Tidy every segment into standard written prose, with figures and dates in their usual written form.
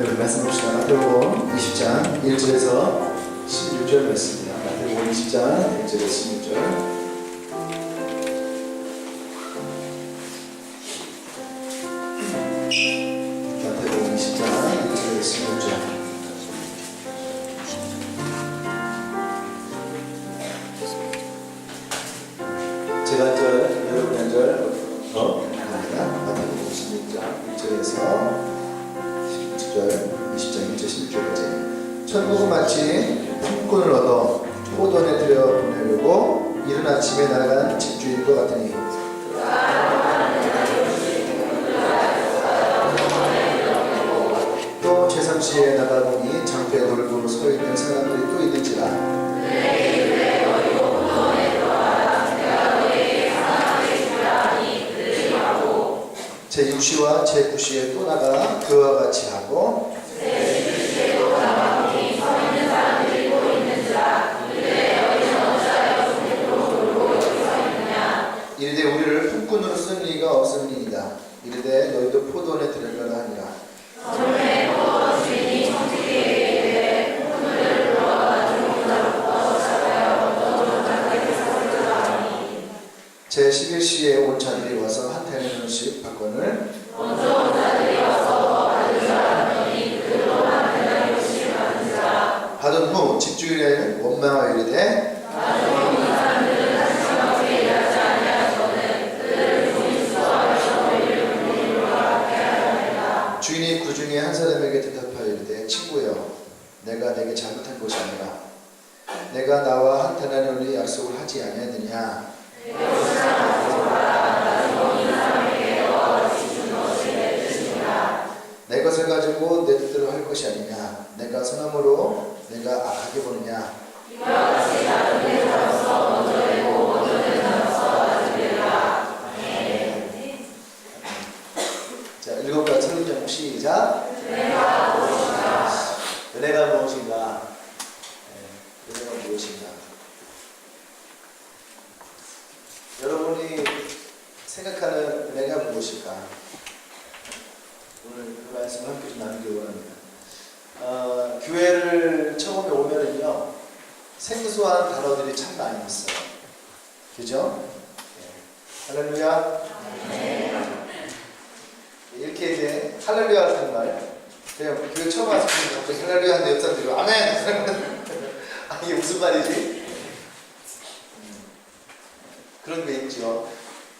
여러분 말씀 봅시다. 마태복음 20장 1절에서 16절 말씀입니다. 마태복음 20장 1절에서 16절. 마태복음 20장 1절에서 16절. 제가 한 절, 여러분이 한 절, 마태복음 16장 1절에서 16절, 20장 1절 16절까지. 천국은 마치 품꾼을 얻어 포도원에 들여 보내려고 이른 아침에 나간 집주인과 같으니 또 제3시에 나가보니 장터에 돌고 서있는 사람들이 또 있는지라. 제6시와 제9시에 또 나가 그와 같이 하고 이르되 우리를 품꾼으로 쓴 이가 없음이니이다. 이르되 너희도 포도원에 들어가라 하니라. 제11시에 온 자들이 와서 한 데나리온씩 받거늘 받은 후 집주인에게 원망하여 이르되 주인이 그 중에 한 사람에게 대답하여 이르되 친구여 내가 내게 잘못한 것이 아니라 내가 나와 한 데나리온의 약속을 하지 아니하느냐. 내 것을 가지고 내 뜻대로 할 것이 아니냐. 내가 선함으로 내가 악하게 보느냐. 자, 읽어볼까요? 철문장 시작. 은혜가 무엇인가? 은혜가 무엇인가? 여러분이 생각하는 은혜가 무엇일까? 오늘 그 말씀을 함께 좀 나누기 원합니다. 교회를 처음에 오면은요, 생소한 단어들이 참 많이 있어요. 그죠? 네. 할렐루야. 이렇게 이제 할렐루야 같은 말, 그냥 교회 처음 와서 갑자기 할렐루야 하는데 옆 사람들이 아멘! 아, 이게 무슨 말이지? 그런 게 있죠.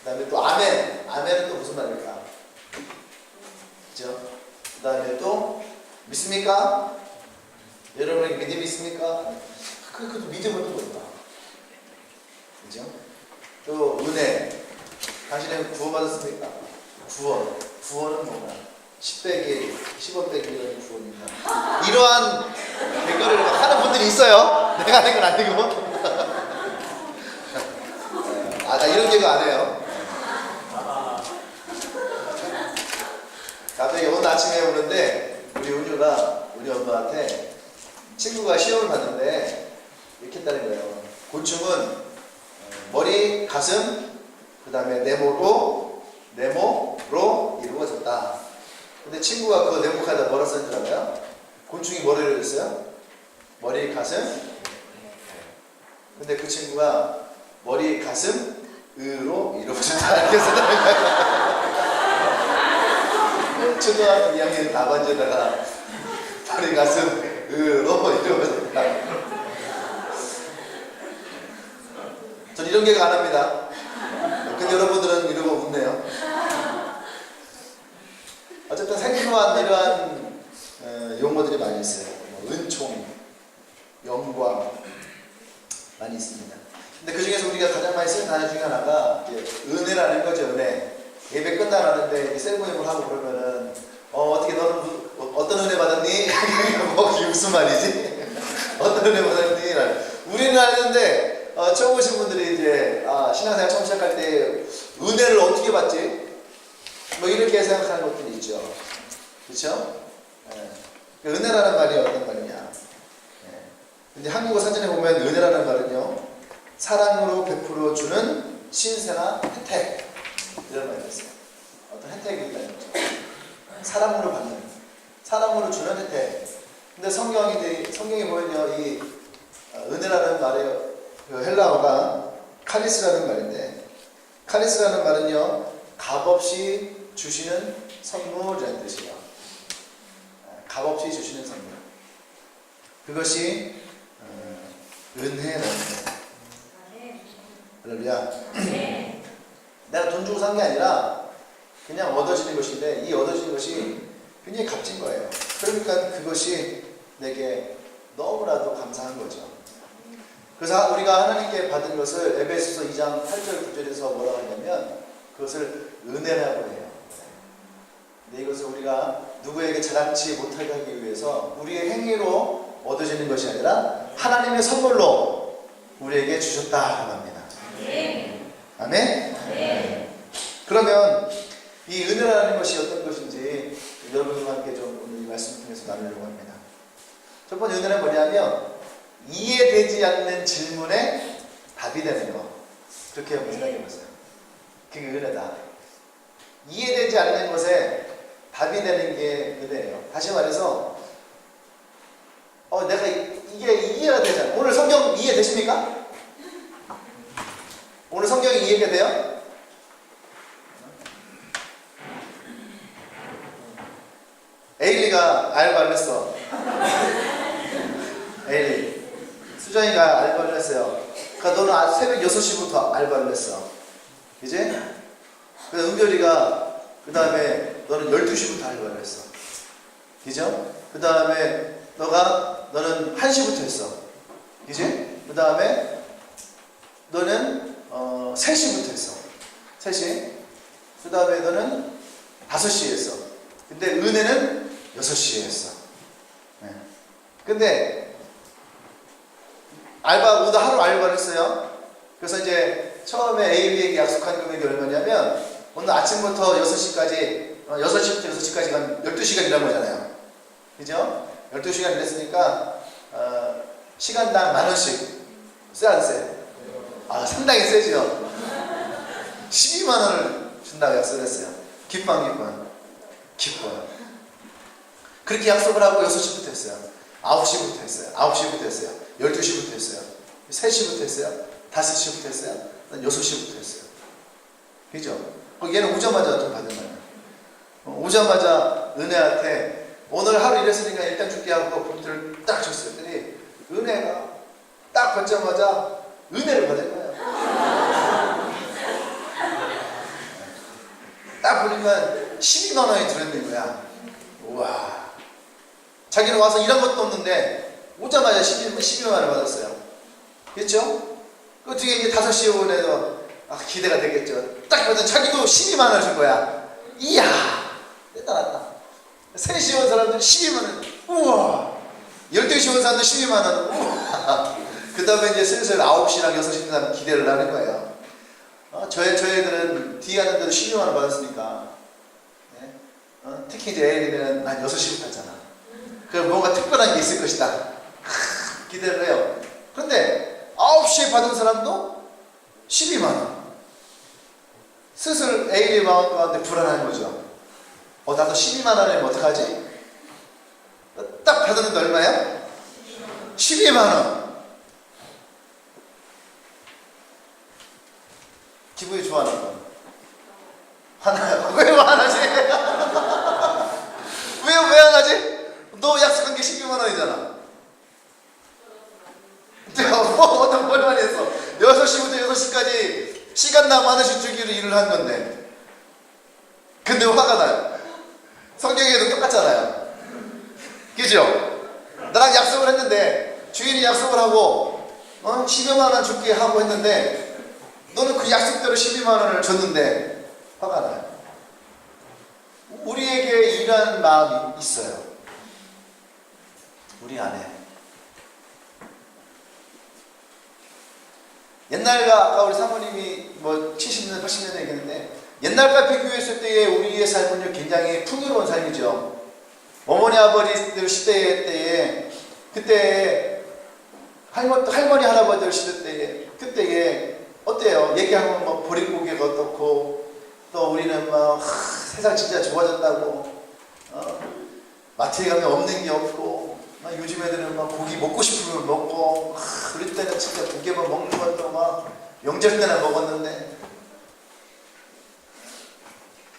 그 다음에 또 아멘. 아멘은 또 무슨 말일까? 그죠? 그 다음에 또 믿습니까? 여러분에게 믿음이 있습니까? 그것도 믿음은 또 뭘까? 그죠? 또 은혜. 당신은 구원받았습니까? 구원. 구원은 뭔가? 10배기, 10원 빼기 이런 구원입니다. 이러한 대거를 하는 분들이 있어요. 내가 하는 건 아니고. 아, 나 이런 개그 안 해요. 갑자기 오늘 아침에 오는데 우리 은유가 우리 엄마한테 친구가 시험을 봤는데 이렇게 했다는 거예요. 곤충은 머리, 가슴, 그 다음에 네모로 이루어졌다. 근데 친구가 그 네모카에다 뭐라 쓴 줄 알아요? 곤충이 머리를 했어요? 머리, 가슴. 근데 그 친구가 머리, 가슴, 으로 이루어졌다. 이렇게 썼다는 거예요. 초등학교 2학년 답안지에다가 머리, 가슴, 으로 이루어졌다. 전 이런 개그 안 합니다. 근데 여러분들은 이러고 웃네요. 어쨌든 생소한 이러한 용어들이 많이 있어요. 은총, 영광 많이 있습니다. 근데 그 중에서 우리가 가장 많이 쓰는 단어 중에 하나가 은혜라는 거죠. 은혜. 예배 끝나가는데 셀모임을 하고 그러면은 어떻게 너는 어떤 은혜 받았니? 뭐 이게 무슨 말이지? 어떤 은혜 받았니? 우리는 아는데 처음 오신 분들이 이제 신앙생활 처음 시작할 때 은혜를 어떻게 받지? 뭐 이렇게 생각하는 것들이 있죠. 그렇죠? 네. 은혜라는 말이 어떤 말이냐? 네. 근데 한국어 사전에 보면 은혜라는 말은요, 사랑으로 베풀어 주는 신세나 혜택 이런 말이 있어요. 어떤 혜택이 있다는 거죠. 사랑으로 받는 사람으로 주는 혜택. 근데 성경이 보면요, 이 은혜라는 말의 그 헬라어가 카리스라는 말인데, 카리스라는 말은요, 값없이 주시는 선물이라는 뜻이에요. 값없이 주시는 선물. 그것이 은혜라는 거예요. 할렐루야. 내가 돈 주고 산 게 아니라 그냥 얻어지는 것인데, 이 얻어지는 것이 굉장히 값진 거예요. 그러니까 그것이 내게 너무나도 감사한 거죠. 그래서 우리가 하나님께 받은 것을 에베소서 2장 8절 9절에서 뭐라고 하냐면 그것을 은혜라고 해요. 근데 이것을 우리가 누구에게 자랑치 못하게 하기 위해서 우리의 행위로 얻어지는 것이 아니라 하나님의 선물로 우리에게 주셨다고 합니다. 아멘? 그러면 이 은혜라는 것이 어떤 것인지 여러분과 함께 좀 오늘 이 말씀 통해서 나누려고 합니다. 첫 번째 은혜는 뭐냐면 이해되지 않는 질문에 답이 되는 거. 그렇게 한번 생각해 보세요. 그게 은혜다. 이해되지 않는 것에 답이 되는 게 은혜예요. 다시 말해서 내가 이게 이해가 되잖아요. 오늘 성경 이해되십니까? 오늘 성경이 이해가 돼요? 에일리가 알바를 했어. 에일리. 수정이가 알바를 했어요. 그러니까 너는 새벽 6시부터 알바를 했어. 이제? 그래서 은별이가 그 다음에 너는 12시부터 알바를 했어. 그죠? 그 다음에 너는 1시부터 했어. 그지? 그 다음에 너는 3시부터 했어. 3시. 그 다음에 너는 5시에 했어. 근데 은혜는 6시에 했어. 네. 근데 하루 알바를 했어요. 그래서 이제 처음에 A에게 약속한 금액이 얼마냐면 오늘 아침부터 6시까지 6시부터 6시까지 한 12시간 일한 거잖아요. 그죠? 12시간 일했으니까 시간당 10,000원씩 쎄 안 쎄? 상당히 세죠. 120,000원을 준다고 약속을 했어요. 기뻐요. 그렇게 약속을 하고 6시부터 했어요. 9시부터 했어요. 9시부터 했어요. 12시부터 했어요. 3시부터 했어요. 5시부터 했어요. 6시부터 했어요. 그죠? 얘는 오자마자 좀 받은 거예요. 오자마자 은혜한테 오늘 하루 일했으니까 일단 줄게 하고 봉투를 딱 줬어요. 그랬더니 은혜가 딱 받자마자 은혜를 받은 거예요. 딱 보니까 120,000원이 들어있는 거야. 우와. 자기는 와서 일한 것도 없는데 오자마자 12만 원을 받았어요. 그렇죠? 그 뒤에 이제 5시에 오고 해서 기대가 되겠죠. 딱 보자 자기도 12만 원을 준 거야. 이야, 냈다. 3시에 온 사람들 12만 원. 우와. 12시에 온 사람들 12만 원. 우와. 그 다음에 이제 슬슬 9시랑 6시 되면 기대를 하는 거예요. 저희들은 뒤에 하는데도 12만 원 받았으니까. 네? 특히 이제 애들은 난 6시부터 했잖아. 그럼 뭔가 특별한 게 있을 것이다. 기대를 해요. 그런데 9시에 받은 사람도 12만 원. 슬슬 A의 마음 가운데 불안한 거죠. 나도 12만 원이면 어떡하지? 딱 받았는데 얼마야? 12만 원. 기분이 좋아하는 거. 화나요. 왜 화나지? 왜 화나지? 너 약속한 게 12만 원이잖아. 내가 어떤 뭘 많이 했어. 6시부터 6시까지 시간당 10,000원씩 주기로 일을 한 건데. 근데 화가 나요. 성경에도 똑같잖아요. 그죠? 나랑 약속을 했는데 주인이 약속을 하고 12만 원 줄게 하고 했는데 너는 그 약속대로 12만 원을 줬는데 화가 나요. 우리에게 이런 마음이 있어요. 우리 안에. 옛날과 아까 우리 사모님이 70년, 80년 얘기했는데 옛날과 비교했을 때의 우리의 삶은 굉장히 풍요로운 삶이죠. 어머니 아버지들 시대 때에 그때 할머니 할아버지들 시대 때에 그때에 어때요? 얘기하면 보릿고개가 어떻고 또 우리는 세상 진짜 좋아졌다고 마트에 가면 없는 게 없고, 막 요즘 애들은 막 고기 먹고 싶으면 먹고, 우리 때는 진짜 고기만 먹는 것도 막 명절 때나 먹었는데,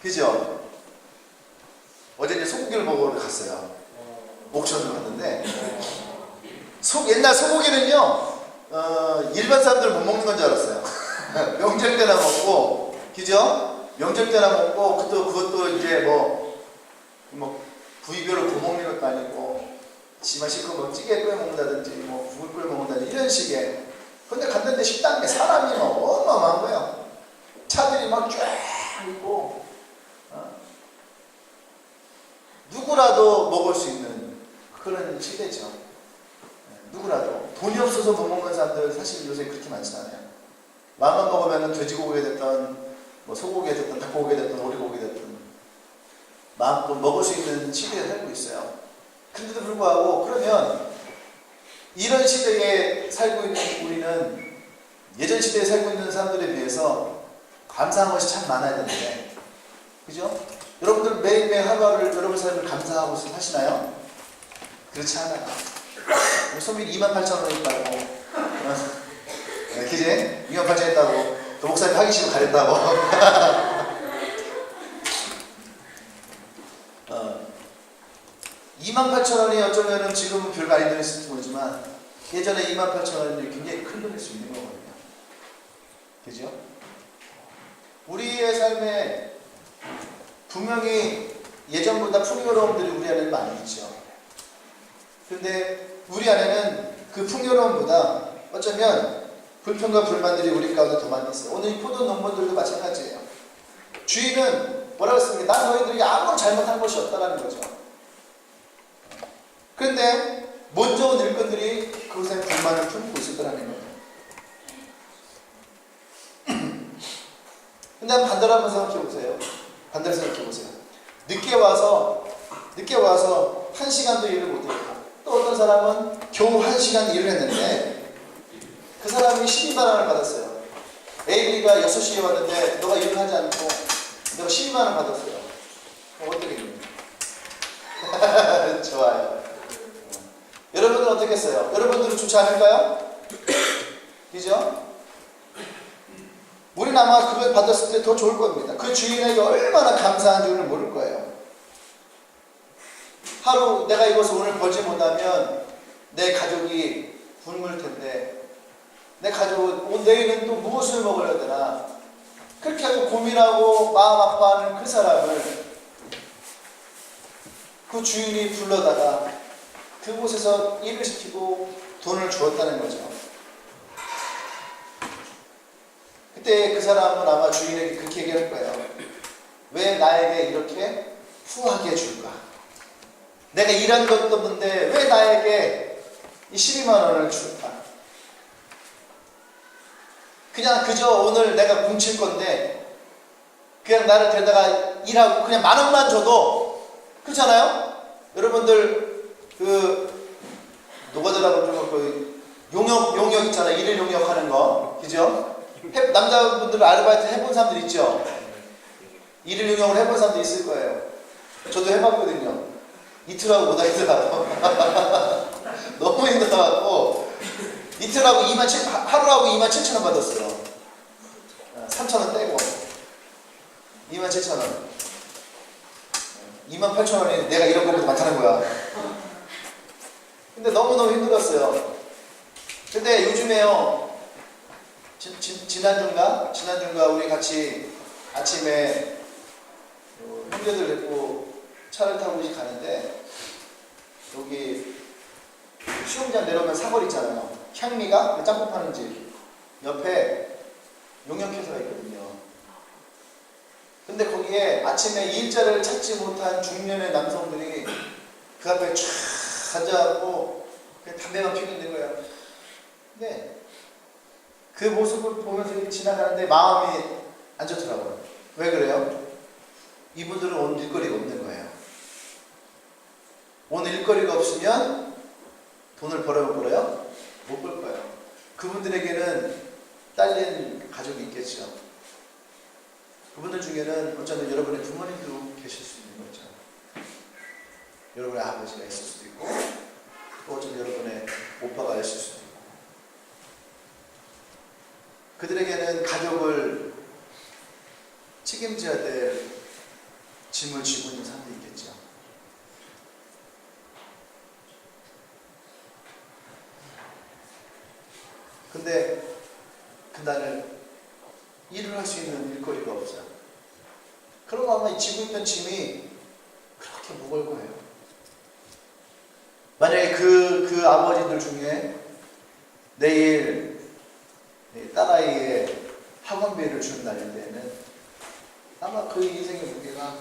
그죠? 어제 이제 소고기를 먹으러 갔어요. 옥션을 갔는데, 옛날 소고기는요, 일반 사람들 못 먹는 건 줄 알았어요. 명절 때나 먹고, 그죠? 명절 때나 먹고, 그것도 이제 뭐 부위별로 구먹는 것도 아니고, 지만 시커 뭐 찌개 끓여 먹는다든지, 뭐 국을 끓여 먹는다든지, 이런 식의. 근데 갔는데 식당에 사람이 막 어마어마한 거예요. 차들이 막 쫙 있고, 누구라도 먹을 수 있는 그런 시대죠. 누구라도. 돈이 없어서 못 먹는 사람들 사실 요새 그렇게 많지 않아요. 마음만 먹으면 돼지고기가 됐든, 뭐 소고기가 됐든, 닭고기가 됐든, 오리고기가 됐든, 마음껏 먹을 수 있는 시대에 살고 있어요. 근데도 불구하고, 그러면 이런 시대에 살고 있는 우리는 예전 시대에 살고 있는 사람들에 비해서 감사한 것이 참 많아야 되는데, 그죠? 여러분들 매일매일 하루하루를 여러분 삶을 감사하고 사시나요? 그렇지 않아요. 소비를 28,000원 있다고, 그지? 28,000원 있다고, 또 목사님 하기 싫어 가랬다고. 28,000원이 어쩌면은 지금은 별거 아닌 돈일지 모르지만, 예전에 28,000원이 굉장히 큰 돈일 수 있는 거거든요. 그죠? 우리의 삶에 분명히 예전보다 풍요로움들이 우리 안에는 많이 있죠. 근데 우리 안에는 그 풍요로움보다 어쩌면 불평과 불만들이 우리 가운데 더 많이 있어요. 오늘 이 포도 농부들도 마찬가지예요. 주인은 뭐라고 했습니까? 난 너희들이 아무런 잘못한 것이 없다라는 거죠. 그런데 먼저 온 일꾼들이 그것에 불만을 품고 있었다는 거예요. 근데 반대로 한번 생각해 보세요. 반대로 생각해 보세요. 늦게 와서 1시간도 일을 못했고, 또 어떤 사람은 겨우 1시간 일을 했는데 그 사람이 12만 원을 받았어요. A가 6시에 왔는데 너가 일을 하지 않고 내가 12만 원 받았어요. 그럼 어떻게 됩니까? 좋아요. 여러분들은 어떻겠어요? 여러분들은 좋지 않을까요? 그죠? 우리는 아마 그걸 받았을 때 더 좋을 겁니다. 그 주인에게 얼마나 감사한 줄을 모를 거예요. 하루 내가 이것을 오늘 벌지 못하면 내 가족이 굶을 텐데, 내 가족은 내일은 또 무엇을 먹어야 되나, 그렇게 하고 고민하고 마음 아파하는 그 사람을 그 주인이 불러다가 그곳에서 일을 시키고 돈을 주었다는 거죠. 그때 그 사람은 아마 주인에게 그렇게 얘기할 거예요. 왜 나에게 이렇게 후하게 줄까? 내가 일한 것도 없는데 왜 나에게 이 12만 원을 줄까? 그냥 그저 오늘 내가 뭉칠 건데 그냥 나를 데려다가 일하고 그냥 10,000원만 줘도, 그렇잖아요? 여러분들 노가다라고 좀 용역 있잖아요. 일일 용역하는 거, 그죠? 남자분들 아르바이트 해본 사람들 있죠? 일일 용역을 해본 사람도 있을 거예요. 저도 해봤거든요. 이틀하고 못하겠더라고. 너무 힘들어갖고 이틀하고 하루하고 27,000원 받았어요. 3,000원 떼고 27,000원. 28,000원이 내가 이런 것보다 많다는 거야. 근데 너무너무 힘들었어요. 근데 요즘에요, 지난주인가 우리 같이 아침에 형제들 데리고 차를 타고 가는데, 여기 수영장 내려오면 사거리 있잖아요. 향미가 그 짬뽕 파는 집 옆에 용역회사가 있거든요. 근데 거기에 아침에 일자리를 찾지 못한 중년의 남성들이 그 앞에 쫙 앉아갖고 그냥 담배만 피고 있는 거예요. 근데 그 모습을 보면서 지나가는데 마음이 안 좋더라고요. 왜 그래요? 이분들은 오늘 일거리가 없는 거예요. 오늘 일거리가 없으면 돈을 벌어요? 못 벌 거예요. 그분들에게는 딸린 가족이 있겠죠. 그분들 중에는 어쩌면 여러분의 부모님도 계실 수 있는 거죠. 여러분의 아버지가 있을 수도 있고 또 어쩌면 여러분의 오빠가 있을 수도 있고 그들에게는 가족을 책임져야 될 짐을 쥐고 있는 사람도 있겠죠. 근데 그날은 일을 할 수 있는 일거리가 없어요. 그러고 아마 지고 있던 짐이 그렇게 무거울 거예요. 만약에 그 아버지들 중에 내일 딸아이의 학원비를 주는 날인데는 아마 그 인생의 무게가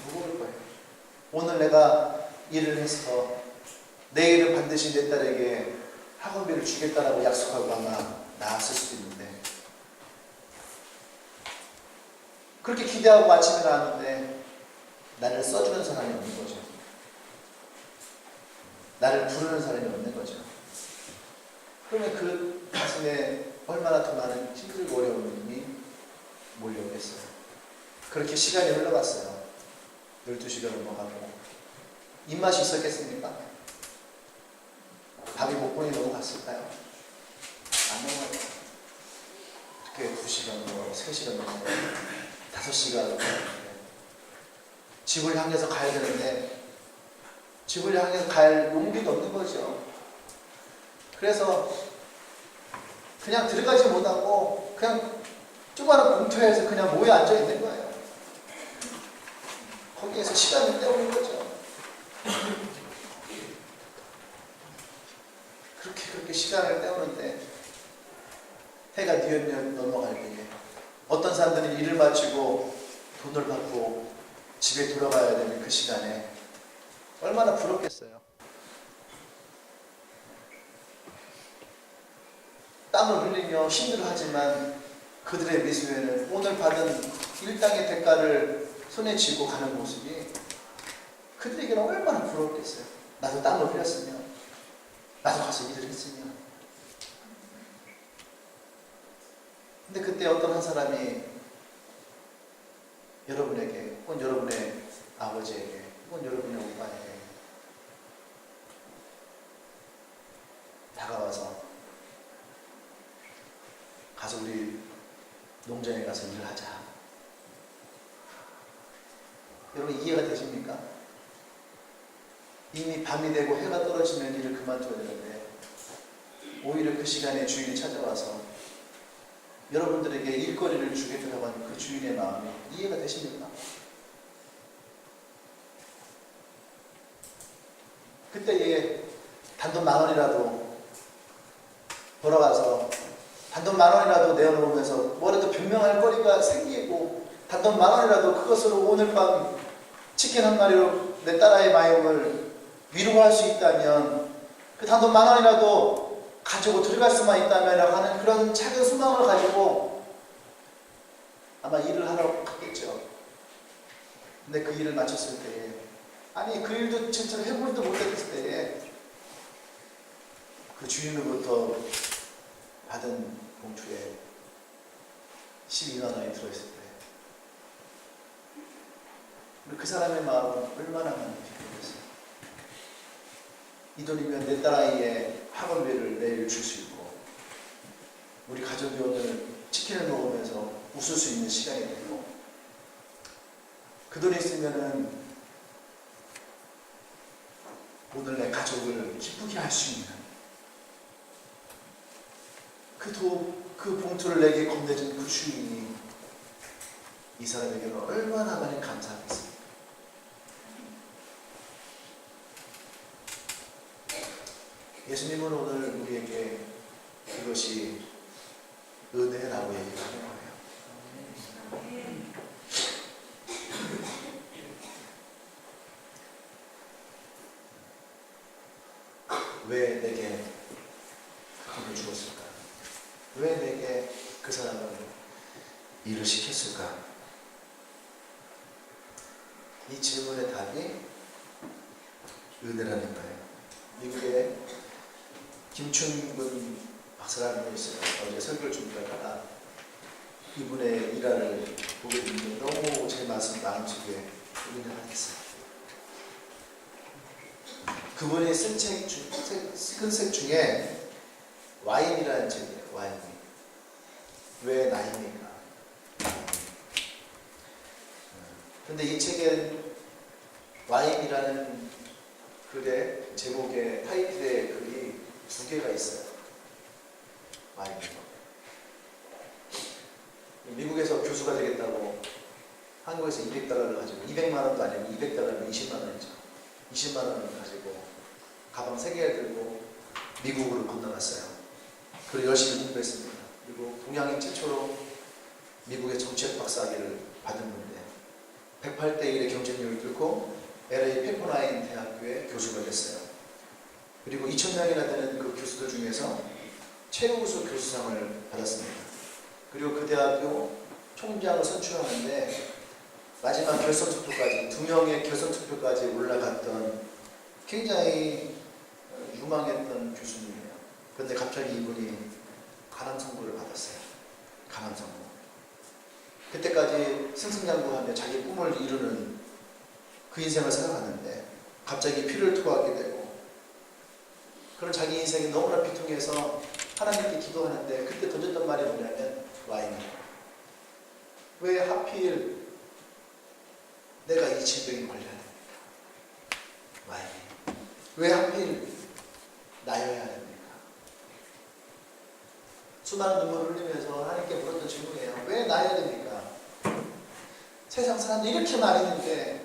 무거울 거예요. 오늘 내가 일을 해서 내일은 반드시 내 딸에게 학원비를 주겠다라고 약속하고 아마 나왔을 수도 있는데 그렇게 기대하고 아침에 나왔는데 나를 써주는 사람이 없는 거죠. 나를 부르는 사람이 없는 거죠. 그러면 그 가슴에 얼마나 더 많은 힘들고 어려움이 몰려오겠어요. 그렇게 시간이 흘러갔어요. 12시가 넘어가고 입맛이 있었겠습니까? 밥이 목공이 넘어갔을까요? 안 넘어가요. 그렇게 2시간 넘어가고 3시간 넘어가고 5시간 넘어가고 집을 향해서 가야 되는데 집을 향해서 갈 용기도 없는 거죠. 그래서 그냥 들어가지 못하고 그냥 조그마한 공터에서 그냥 모여 앉아 있는 거예요. 거기에서 시간을 때우는 거죠. 그렇게 시간을 때우는데 해가 뉘엿뉘엿 넘어갈 때에 어떤 사람들은 일을 마치고 돈을 받고 집에 돌아가야 되는 그 시간에 얼마나 부럽겠어요. 땀을 흘리며 힘들어하지만 그들의 미소에는 오늘 받은 일당의 대가를 손에 쥐고 가는 모습이 그들에게는 얼마나 부럽겠어요. 나도 땀을 흘렸으면 나도 가서 일을 했으면. 근데 그때 어떤 한 사람이 여러분에게 혹은 여러분의 아버지에게 혹은 여러분의 오빠에게 다가와서 가서 우리 농장에 가서 일을 하자. 여러분 이해가 되십니까? 이미 밤이 되고 해가 떨어지면 일을 그만둬야 되는데 오히려 그 시간에 주인이 찾아와서 여러분들에게 일거리를 주겠다고 하는 그 주인의 마음이 이해가 되십니까? 그때에 단돈 10,000원이라도 돌아가서 단돈 10,000원이라도 내어놓으면서 뭐라도 변명할 거리가 생기고 단돈 10,000원이라도 그것으로 오늘 밤 치킨 한 마리로 내 딸아이의 마음을 위로할 수 있다면 그 단돈 10,000원이라도 가지고 들어갈 수만 있다면 하는 그런 작은 소망을 가지고 아마 일을 하러 갔겠죠. 근데 그 일을 마쳤을 때에 아니 그 일도 진짜 해보지도 못했을 때에 그 주인으로부터 받은 봉투에 12만 원이 들어있을 때 그 사람의 마음은 얼마나 많이 기쁘겠어요. 이 돈이면 내 딸아이의 학원비를 내일 줄 수 있고 우리 가족이 오늘 치킨을 먹으면서 웃을 수 있는 시간이 되고 그 돈이 있으면은 오늘 내 가족을 기쁘게 할 수 있는 그 봉투를 내게 건네준 그 주인이 이 사람에게는 얼마나 많이 감사하겠습니까? 예수님은 오늘 우리에게 그것이 은혜라고 얘기하는 거예요. 왜 내게 그 돈을 주었을까? 왜 내게 그 사람을 일을 시켰을까? 이 질문의 답이 은혜라는 거예요. 미국에 김춘근 박사라는 분이 있어요. 어제 설교를 준비하다가 이분의 일화를 보게 됐는데 너무 제 마음속에 은혜가 됐어요. 그분이 쓴 책 중에 와인이라는 책이에요. 와인. 왜 나입니까? 근데 이 책엔 와인이라는 글의 제목의 타이틀의 글이 두 개가 있어요. 와인. 미국에서 교수가 되겠다고 한국에서 200달러를 가지고 200만 원도 아니고 200달러면 20만 원이죠. 20만 원을 가지고 가방 3개를 들고 미국으로 건너갔어요. 그리고 열심히 공부했습니다. 그리고 동양인 최초로 미국의 정치학 박사학위를 받은 분인데 108대 1의 경쟁률을 뚫고 LA 페퍼라인 대학교의 교수가 됐어요. 그리고 2,000명이나 되는 그 교수들 중에서 최우수 교수상을 받았습니다. 그리고 그 대학교 총장을 선출하는데 마지막 결선 투표까지 2명의 결선 투표까지 올라갔던 굉장히 유망했던 교수님이에요. 그런데 갑자기 이분이 간암 선고를 받았어요. 간암 선고. 그때까지 승승장구하며 자기 꿈을 이루는 그 인생을 살아갔는데 갑자기 피를 토하게 되고 그런 자기 인생이 너무나 비통해서 하나님께 기도하는데 그때 던졌던 말이 뭐냐면 와인이에요. 왜 하필 내가 이 질병에 걸려야 됩니까? 와인. 왜 하필 나여야 됩니까? 수많은 눈물을 흘리면서 하나님께 물었던 질문이에요. 왜 나여야 됩니까? 세상 사람들이 이렇게 많이 있는데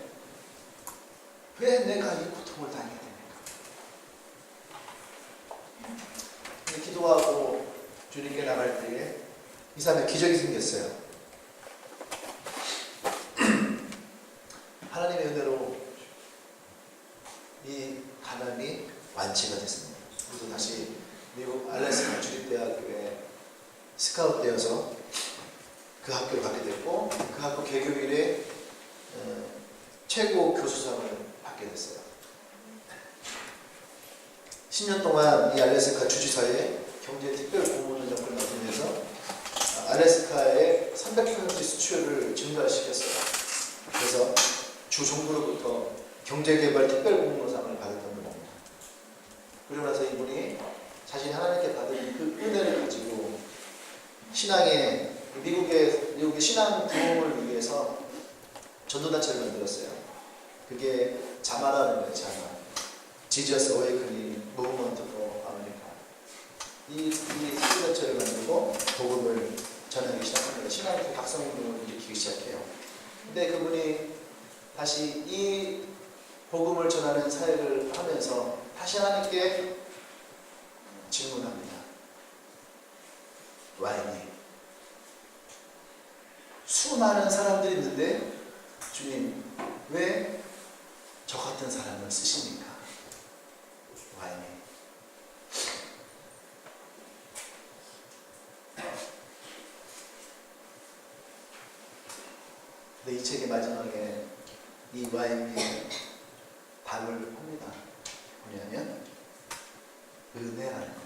왜 내가 이 고통을 당해야 됩니까? 근데 기도하고 주님께 나갈 때에 이 사람의 기적이 생겼어요. 하나님의 은혜로 이 간암이 완치가 됐습니다. 그래서 다시 미국 알래스카 주립대학교에 스카웃되어서 그 학교를 가게 됐고 그 학교 개교일에 최고 교수상을 받게 됐어요. 10년 동안 이 알래스카 주지사의 경제특별고문을 역할을 맡으면서 알래스카의 300% 수출을 증가시켰어요. 그래서 주 정부로부터 경제개발 특별공로상을 받았던 겁니다. 그러고 나서 이분이 자신이 하나님께 받은 그 은혜를 가지고 신앙의 미국의 신앙 부흥을 위해서 전도단체를 만들었어요. 그게 자마라는 거예요. 자마. Jesus Awakening Movement for America. 이 전도단체를 만들고 복음을 전하기 시작합니다. 신앙의 각성운동을 일으키기 시작해요. 근데 그분이 다시 이 복음을 전하는 사역을 하면서 다시 하나님께 질문합니다. 와인이 수많은 사람들이 있는데 주님 왜 저 같은 사람을 쓰십니까? 와인이 근데 이 책의 마지막에 이 와인의 답을 합니다. 뭐냐면 은혜라는 거예요.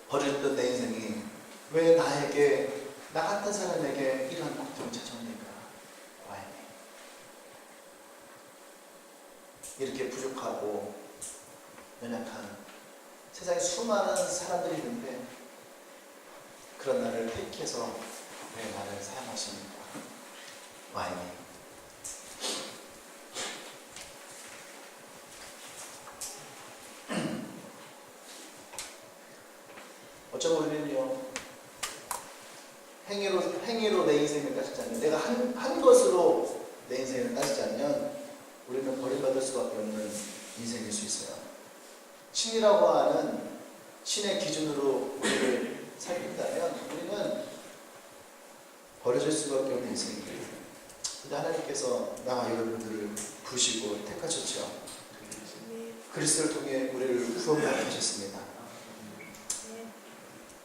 버려졌던 내 인생이 왜 나에게 나 같은 사람에게 이러한 고통을 찾아옵니까? 와인이 이렇게 부족하고 연약한 세상에 수많은 사람들이 있는데 그런 나를 택해서 왜 나를 사용하십니까? 와인이 어쩌면 우리는요 행위로 내 인생을 따지지 않으면 내가 한 것으로 내 인생을 따지지 않으면 우리는 버림받을 수밖에 없는 인생일 수 있어요. 신이라고 하는 신의 기준으로 우리를 살핀다면 우리는 버려질 수밖에 없는 인생이에요. 근데 하나님께서 나와 여러분들을 부르시고 택하셨죠. 그리스도를 통해 우리를 구원받게 하셨습니다.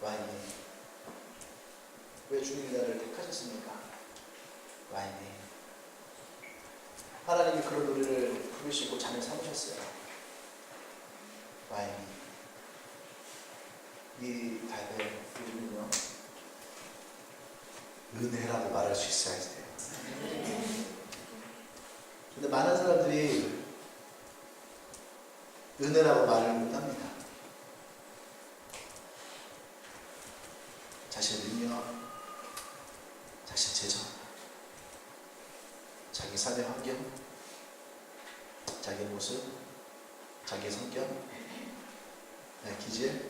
와인이 왜 주님이 나를 택하셨습니까? 와인이 하나님이 그런 우리를 부르시고 잔을 삼으셨어요. 와인이 이 답의 이름은요 은혜라고 말할 수 있어야 돼요. 근데 많은 사람들이 은혜라고 말을 못합니다. 자신의 능력, 자신의 재정, 자기 삶의 환경, 자기의 모습, 자기의 성격, 기질,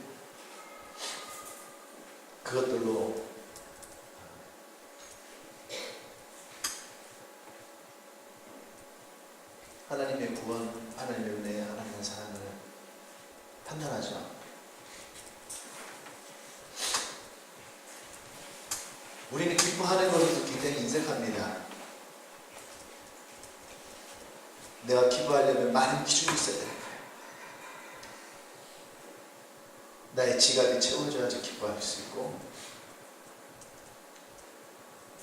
그것들로 하나님의 구원, 하나님의 은혜, 하나님의 사랑을 판단하죠. 우리는 기뻐하는 것에도 굉장히 인색합니다. 내가 기뻐하려면 많은 기준이 있어야 되는 거예요. 나의 지갑이 채워져야지 기뻐할 수 있고,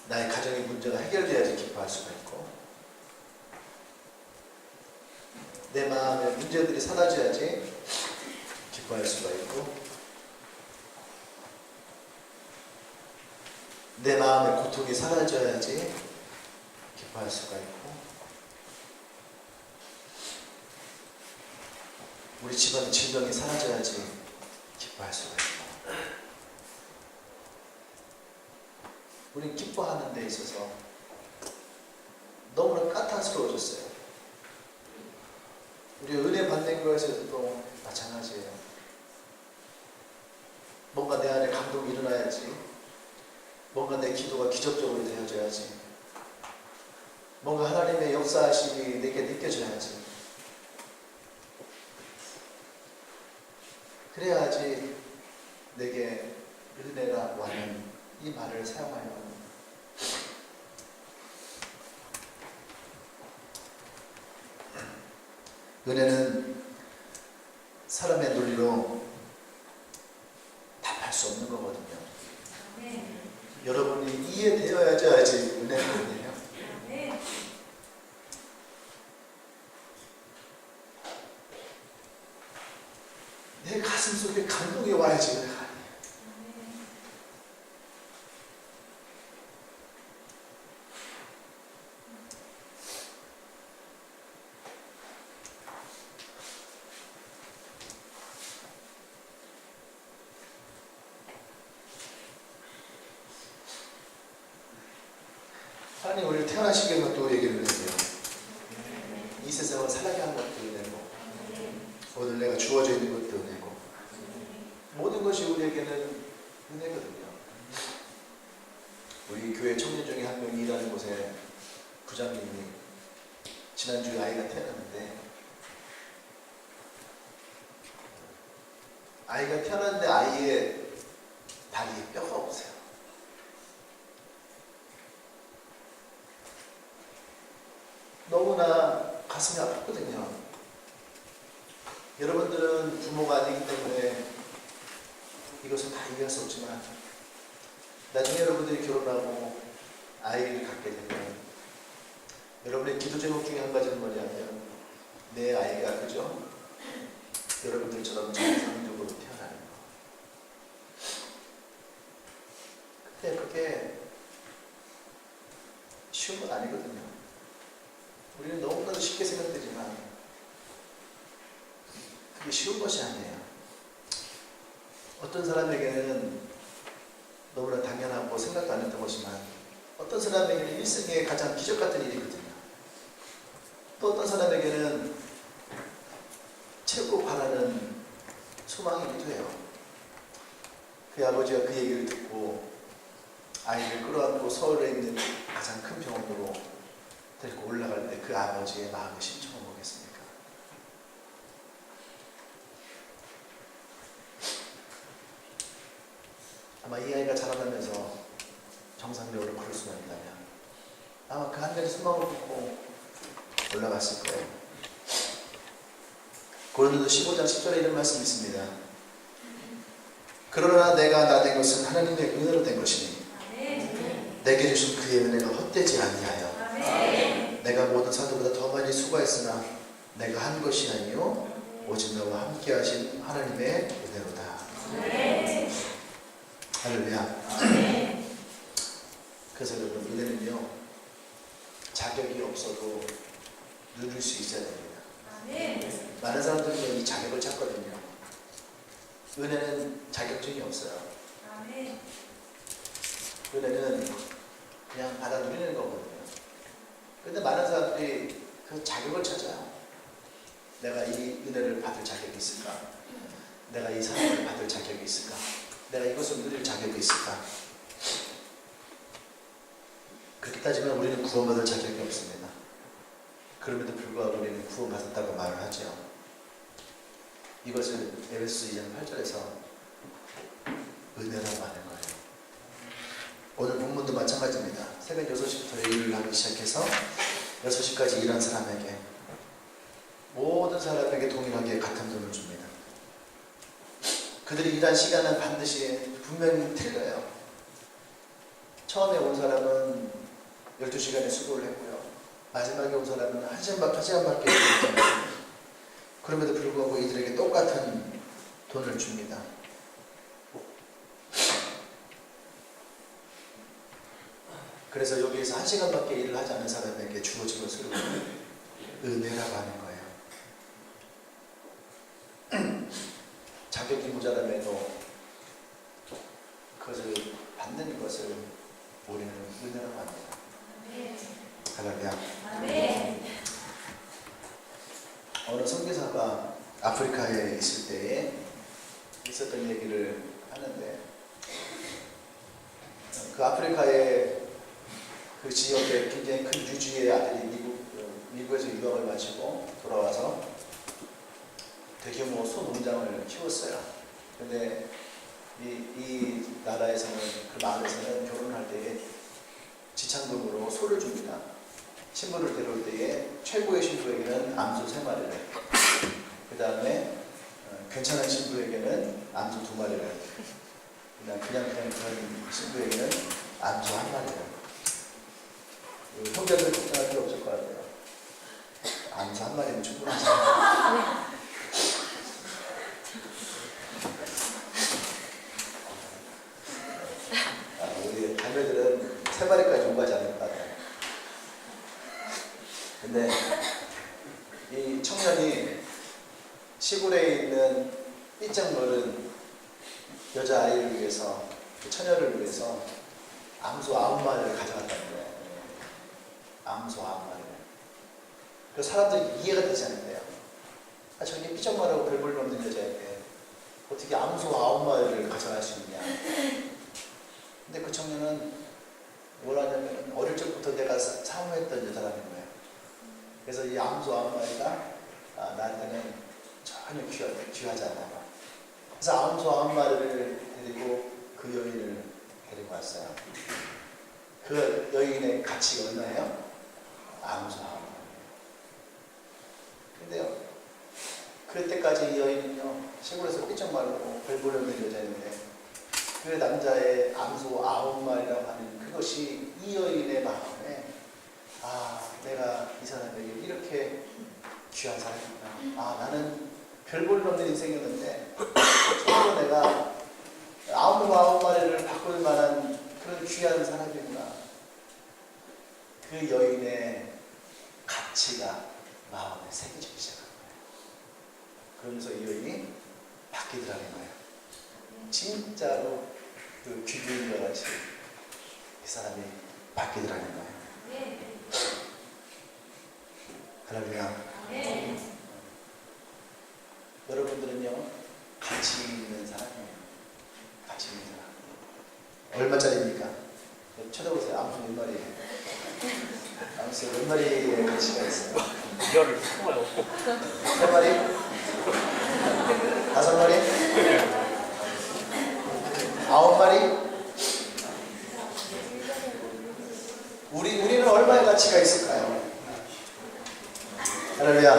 나의 가정의 문제가 해결돼야지 기뻐할 수가 있고, 내 마음의 문제들이 사라져야지 기뻐할 수가 있고, 내 마음의 고통이 사라져야지 기뻐할 수가 있고, 우리 집안의 질병이 사라져야지 기뻐할 수가 있고, 우리는 기뻐하는 데 있어서 너무나 까탈스러워졌어요. 우리 은혜 받는 것에서도 마찬가지예요. 뭔가 내 안에 감동이 일어나야지, 뭔가 내 기도가 기적적으로 되어져야지, 뭔가 하나님의 역사하심이 내게 느껴져야지, 그래야지 내게 은혜라고 하는 이 말을 사용하려고 합니다. 은혜는 사람의 논리로 답할 수 없는 거거든요. 네. 여러분이 이해되어야지 은혜거든요. 네. 내 가슴 속에 감동이 와야지 은혜가 아니에요. 하나님 우리를 태어나시기 위해서 또 얘기를 했어요. 이 세상을 살아게 한 것도 은혜고, 오늘 내가 주어져 있는 것도 은혜고, 모든 것이 우리에게는 은혜거든요. 우리 교회 청년 중에 한 명이 일하는 곳에 부장님이 지난주에 아이가 태어났는데, 아이가 태어났는데 아이의 다리에 뼈가 없어요. 너무나 가슴이 아팠거든요. 여러분들은 부모가 아니기 때문에 이것을 다 이해할 수 없지만, 나중에 여러분들이 결혼하고 아이를 갖게 되면 여러분의 기도 제목 중에 한 가지는 뭐냐면, 내 아이가 그죠? 여러분들처럼 정상적으로 태어나는 거. 근데 그게 쉬운 건 아니거든요. 우리는 너무나도 쉽게 생각되지만 그게 쉬운 것이 아니에요. 어떤 사람에게는 너무나 당연하고 생각도 안 했던 것이지만, 어떤 사람에게는 일생의 가장 기적 같은 일이거든요. 또 어떤 사람에게는 최고 바라는 소망이기도 해요. 그 아버지가 그 얘기를 듣고 아이를 끌어안고 서울에 있는 가장 큰 병원으로 데리고 올라갈 때 그 아버지의 마음의 심정은 뭐겠습니까? 아마 이 아이가 자라나면서 정상적으로 걸을 수만 있다면 아마 그 한 가지 소망을 품고 올라갔을 거예요. 고린도서 15장 10절에 이런 말씀이 있습니다. 그러나 내가 나 된 것은 하나님의 은혜로 된 것이니 내게 주신 그의 은혜가 헛되지 아니하여 내가 모든 사도보다 더 많이 수고했으나 내가 한 것이 아니요 오직 나와 함께 하신 하나님의 은혜로다. 할렐루야. 그래서 여러분, 은혜는요, 자격이 없어도 누릴 수 있어야 됩니다. 아멘. 많은 사람들이 이 자격을 찾거든요. 은혜는 자격증이 없어요. 아멘. 은혜는 그냥 받아 누리는 거거든요. 근데 많은 사람들이 그 자격을 찾아요. 내가 이 은혜를 받을 자격이 있을까? 내가 이 사랑을 받을 자격이 있을까? 내가 이것을 누릴 자격이 있을까? 그렇게 따지면 우리는 구원받을 자격이 없습니다. 그럼에도 불구하고 우리는 구원받았다고 말을 하죠. 이것을 에베소서 2장 8절에서 은혜라고 하는 거예요. 오늘 본문도 마찬가지입니다. 새벽 6시부터 일을 하기 시작해서 6시까지 일한 사람에게, 모든 사람에게 동일하게 같은 돈을 줍니다. 그들이 일한 시간은 반드시 분명히 틀려요. 처음에 온 사람은 12시간의 수고를 했고요. 마지막에 온 사람은 1시간밖에 못했어요. 그럼에도 불구하고 이들에게 똑같은 돈을 줍니다. 그래서 여기에서 1시간밖에 일을 하지 않은 사람에게 주어진 것을 은혜라고 하는 거예요. 자격이 모자람에도 그것을 받는 것을 우리는 은혜라고 합니다. 할렐루야. 아멘. 어느 선교사가 아프리카에 있을 때에 있었던 얘기를 하는데, 그 아프리카의 그 지역에 굉장히 큰 유지의 아들이 미국에서 유학을 마치고 돌아와서 대규모 소 농장을 키웠어요. 근데 이 나라에서는, 그 마을에서는 결혼할 때에 지참금으로 소를 줍니다. 신부를 데려올 때에 최고의 신부에게는 암소 3마리를, 그 다음에 괜찮은 신부에게는 암소 2마리를, 그냥 그런 신부에게는 암소 1마리를. 형제들 걱정할 필요 없을 것 같아요. 암소 1마리면 충분하죠. 우리 자매들은 3마리까지 요구하지 않을 것 같아요. 근데 이 청년이 시골에 있는 삐쩍 마른 여자아이를 위해서, 그 처녀를 위해서 암소 9마리를 가져갔다는 거예요. 암소 9마리를. 그 사람들이 이해가 되지 않는데요. 저기 삐쩍 마르고 별볼일 없는 여자인데 어떻게 암소 9마리를 가져갈 수 있냐. 근데 그 청년은 뭘 하냐면, 어릴 적부터 내가 사모했던 여자라는 거예요. 그래서 이 암소 9마리가 나한테는 전혀 귀하지 않나. 그래서 암소 9마리를 데리고 그 여인을 데리고 왔어요. 그 여인의 가치가 얼마예요? 암소 9마리. 근데요, 그때까지 이 여인은요, 시골에서 삐쩍 마르고 별 볼 없는 여자인데, 그 남자의 암소 9마리라고 하는 그것이 이 여인의 마음에, 내가 이 사람에게 이렇게 귀한 사람이구나. 나는 별 볼 없는 인생이었는데 정말로 내가 암소 9마리를 바꿀 만한 그런 귀한 사람이구나. 그 여인의 가치가 마음에 새겨지기 시작한 거예요. 그러면서 이 여인이 바뀌더라는 거예요. 진짜로 그 귀신과 같이 그 사람이 바뀌더라는 거예요. 할렐루야. 여러분들은요, 가치 있는 사람이에요. 가치 있는 사람. 얼마짜리입니까? 쳐다보세요. 암소 몇 마리예요? 암소 몇 마리의 가치가 있어요? 열을 품어요. 3마리? 5마리? 9마리? 우리는 얼마의 가치가 있을까요? 할렐루야.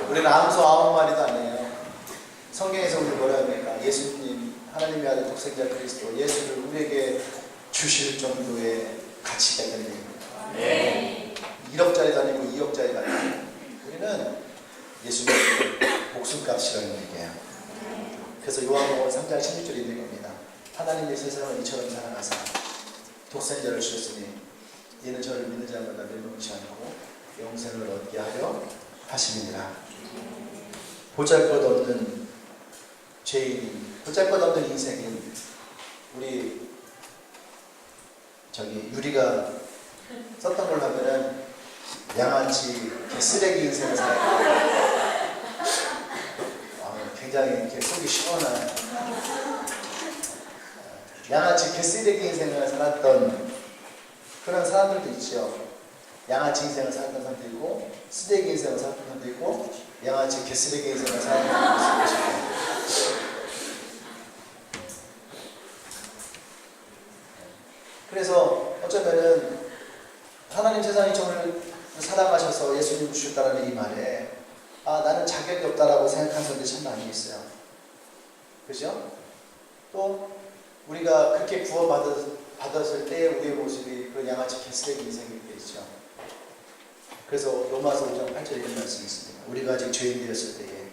우리는 암소 9마리도 아니에요. 성경에서 우리 뭐라 합니까? 예수님, 하나님의 아들 독생자 그리스도, 예수를 우리에게 주실 정도의 가치가 있다는 얘기입니다. 1억짜리도 아니고 2억짜리도 아니고, 우리는 예수님 목숨값이라는 얘기예요. 그래서 요한복음 3장 16절에 있는 겁니다. 하나님의 세상을 이처럼 사랑하사 독생자를 주셨으니 이는 저를 믿는 자마다 멸망치 않고 영생을 얻게 하려 하심이니라. 보잘것없는 죄인, 보잘것없는 인생인 우리 유리가 썼던 걸 하면은 양아치 쓰레기 인생을 살았고 굉장히 이렇게 속이 시원한 양아치 개쓰레기 인생을 살았던 그런 사람들도 있죠. 양아치 인생을 살았던 사람도 있고 쓰레기 인생을 살았던 사람도 있고 양아치 개쓰레기 인생을 살았던 사람도 있을 것이고. 그래서 어쩌면은 하나님 세상이 저를 사랑하셔서 예수님 주셨다라는 이 말에 나는 자격이 없다라고 생각하는 사람들이 참 많이 있어요. 그죠? 또 우리가 그렇게 구원받았을 때 우리의 모습이 그런 양아치 개쓰레기 인생일 때 있죠. 그래서 로마서 5장 8절에 이런 말씀이 있습니다. 우리가 아직 죄인되었을 때에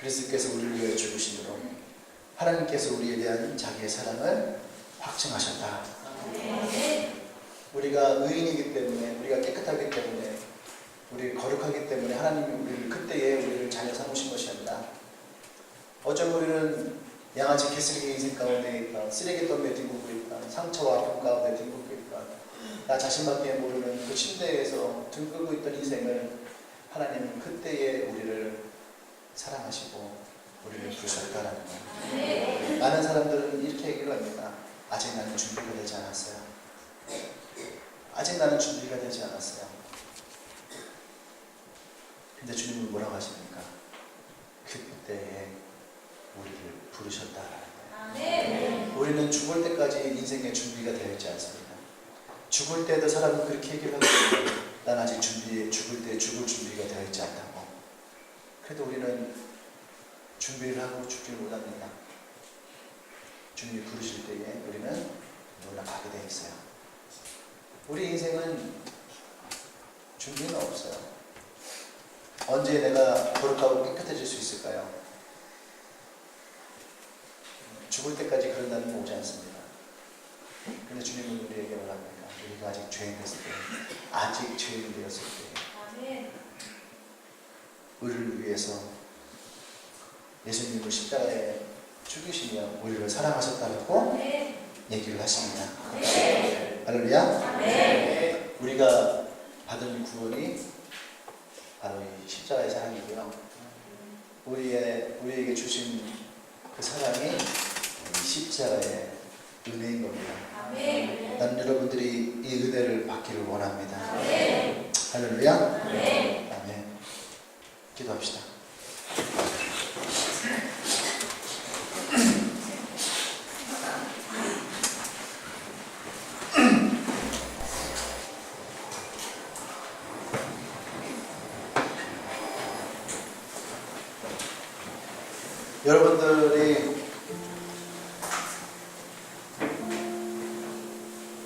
그리스도께서 우리를 위하여 죽으심으로 하나님께서 우리에 대한 자기의 사랑을 확증하셨다. 우리가 의인이기 때문에, 우리가 깨끗하기 때문에, 우리 거룩하기 때문에 하나님이 우리를 그때에 우리를 자녀 삼으신 것이 아니라 어쩌면 우리는 양아치 개쓰레기 인생 가운데 있다, 쓰레기 더미에 뒹굴고 있다, 상처와 아픔 가운데 뒹굴고 있다, 나 자신밖에 모르는 그 침대에서 등 끄고 있던 인생을 하나님은 그때에 우리를 사랑하시고 우리를 부르셨다라는 거예요. 많은 사람들은 이렇게 얘기를 합니다. 아직 나는 준비가 되지 않았어요. 아직 나는 준비가 되지 않았어요. 근데 주님은 뭐라고 하십니까? 그때에 우리를 부르셨다라는 거예요. 우리는 죽을 때까지 인생의 준비가 되어 있지 않습니다. 죽을 때도 사람은 그렇게 얘기를 하고 있어요. 난 아직 죽을 때 죽을 준비가 되어 있지 않다고. 그래도 우리는 준비를 하고 죽지를 못합니다. 주님이 부르실 때에 우리는 놀라가게 되어 있어요. 우리 인생은 준비는 없어요. 언제 내가 거룩하고 깨끗해질 수 있을까요? 죽을 때까지 그런 날은 오지 않습니다. 그런데 주님은 우리에게 뭐랍니까? 우리가 아직 죄인 됐을 때, 아직 죄인 되었을 때 우리를 위해서 예수님을 십자가에 죽이시며 우리를 사랑하셨다고 얘기를 하십니다. 할렐루야. 우리가 받은 구원이 바로 이 십자가의 사랑이고요. 우리에게 주신 그 사랑이 이 십자가의 은혜인 겁니다. 나는 여러분들이 이 은혜를 받기를 원합니다. 할렐루야. 아멘. 기도합시다.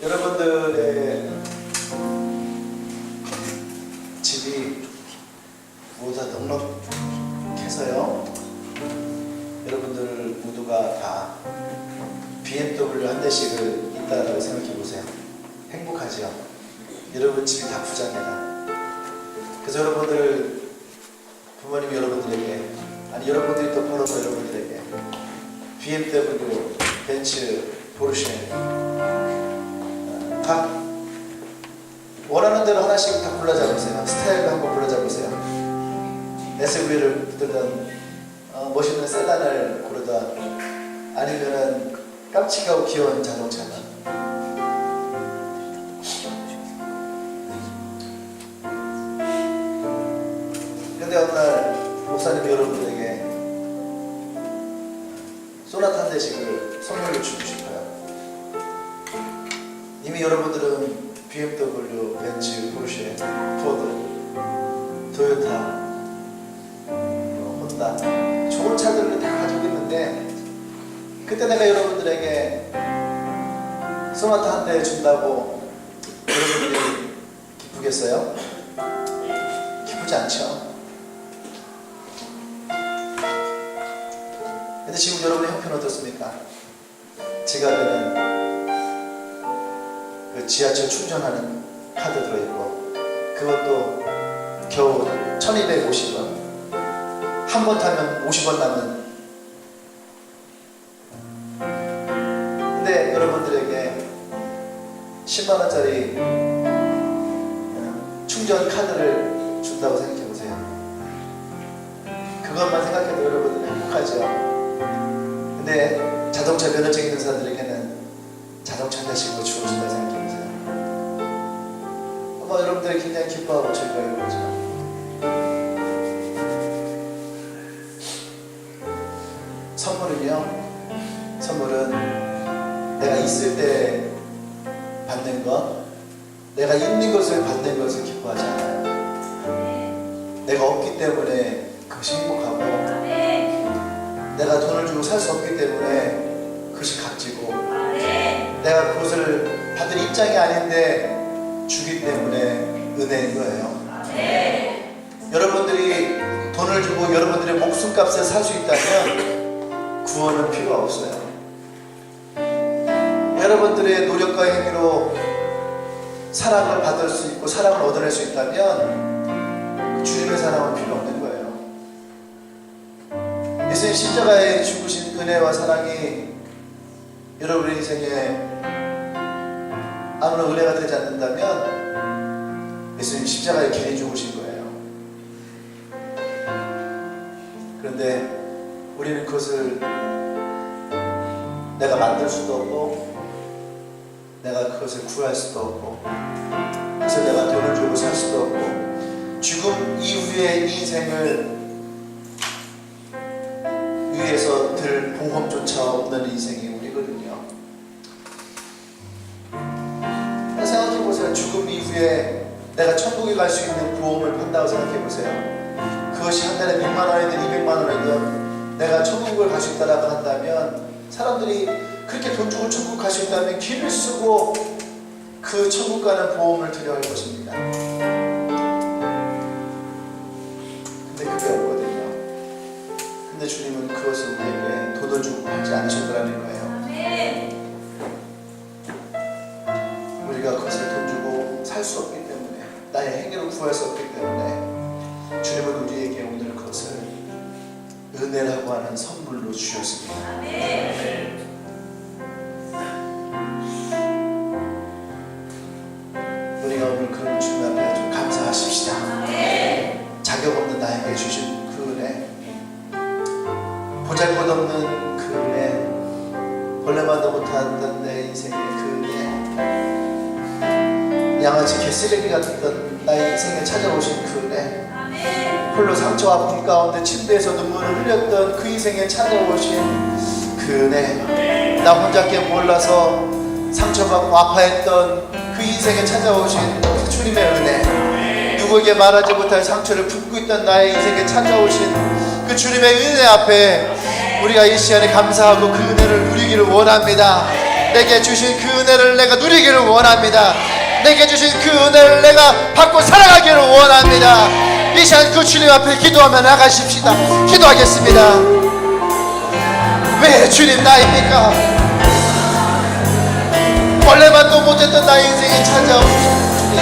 여러분들의 집이 모두 다 넉넉해서요. 여러분들 모두가 다 BMW 한 대씩을 있다라고 생각해 보세요. 행복하지요? 여러분 집이 다 부자입니다. 그래서 여러분들 부모님이 여러분들에게, 아니 여러분들이 또 벌어서 여러분들에게 BMW, 벤츠, 포르쉐 각 원하는 대로 하나씩 다 골라잡으세요. 스타일도 한번 골라잡으세요. SUV를 붙들던 멋있는 세단을 고르던, 아니면은 깜찍하고 귀여운 자동차다. 근데 어느 날 목사님이 여러분들에게 소나타 한 대씩을 선물로 주고 싶어요. 이미 여러분들은 BMW, 벤츠, 포르쉐, 포드, 토요타, 혼다 좋은 차들을 다 가지고 있는데, 그때 내가 여러분들에게 소나타 한 대 준다고 여러분들이 기쁘겠어요? 기쁘지 않죠? 근데 지금 여러분의 형편은 어떻습니까? 지갑에는 지하철 충전하는 카드 들어있고, 그것도 겨우 1250원. 한 번 타면 50원 남은. 근데 여러분들에게 10만원짜리 충전 카드를 준다고 생각해 보세요. 그것만 생각해도 여러분들 행복하죠. 근데 자동차 면허증 있는 사람들에게는 자동차 대신으로 주어진다고 생각해 보세요. 아마 여러분들이 굉장히 기뻐하고 즐거워할 거죠. 선물은 내가 있을 때 받는 것, 내가 있는 것을 받는 것을 기뻐하지 않아요. 내가 없기 때문에 그것이 행복하고, 내가 돈을 주고 살 수 없기 때문에 그것이 값지고, 내가 그것을 받을 입장이 아닌데 주기 때문에 은혜인 거예요. 여러분들이 돈을 주고 여러분들의 목숨값을 살 수 있다면 구원은 필요 없어요. 여러분들의 노력과 행위로 사랑을 받을 수 있고 사랑을 얻어낼 수 있다면 주님의 사랑은 필요 없는 거예요. 예수님 십자가에 죽으신 은혜와 사랑이 여러분의 인생에 아무런 은혜가 되지 않는다면 예수님 십자가에 괜히 죽으신 거예요. 그런데 우리는 그것을 내가 만들 수도 없고 내가 그것을 구할 수도 없고 그래서 내가 돈을 주고 살 수도 없고 죽음 이후의 인생을 위해서 들 보험조차 없는 인생이 우리거든요. 생각해보세요. 죽음 이후에 내가 천국에 갈 수 있는 보험을 판다고 생각해보세요. 그것이 한 달에 100만 원이든 200만 원이든 내가 천국을 갈 수 있다고 한다면 사람들이 그렇게 돈 주고 천국 갈 수 있다면 기를 쓰고 그 천국 가는 보험을 드려야 할 것입니다. 근데 그게 없거든요. 근데 주님은 그것을 우리에게 돈을 주고 팔지 않으셨더라는 거예요. 우리가 그것을 돈 주고 살 수 없기 때문에 나의 행위로 구할 수 없기 때문에 주님은 우리에게 오늘 그것을 은혜라고 하는 선물로 주셨습니다. 우리가 오늘 그런 주님 앞에 좀 감사하십시다. 자격 없는 나에게 주신 그 은혜, 보잘것없는 그 은혜, 벌레만도 못하던 내 인생의 그 은혜, 양아치 개쓰레기 같았던 나의 인생에 찾아오신 그 은혜, 홀로 상처와 아픔 가운데 침대에서 눈물을 흘렸던 그 인생에 찾아오신 그 은혜, 나 혼자께 몰라서 상처받고 아파했던 그 인생에 찾아오신 그 주님의 은혜, 누구에게 말하지 못할 상처를 품고 있던 나의 인생에 찾아오신 그 주님의 은혜 앞에 우리가 이 시간에 감사하고 그 은혜를 누리기를 원합니다. 내게 주신 그 은혜를 내가 누리기를 원합니다. 내게 주신 그 은혜를 내가 받고 살아가기를 원합니다. 이 시간 그 주님 앞에 기도하며 나가십시다. 기도하겠습니다. 왜 주님 나입니까? 원래만도 못했던 나의 인생에 찾아오신 주님,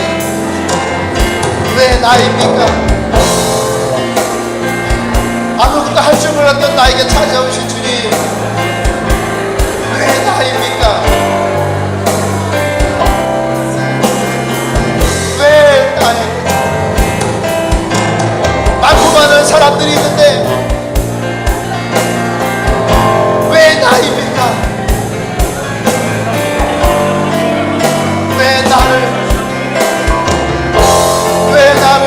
왜 나입니까? 아무것도 할 줄 몰랐던 나에게 찾아오신 주님, 왜 나입니까? 왜 나입니까? 많고 많은 사람들이 있는데 왜 나입니까? 왜 나를 왜 나를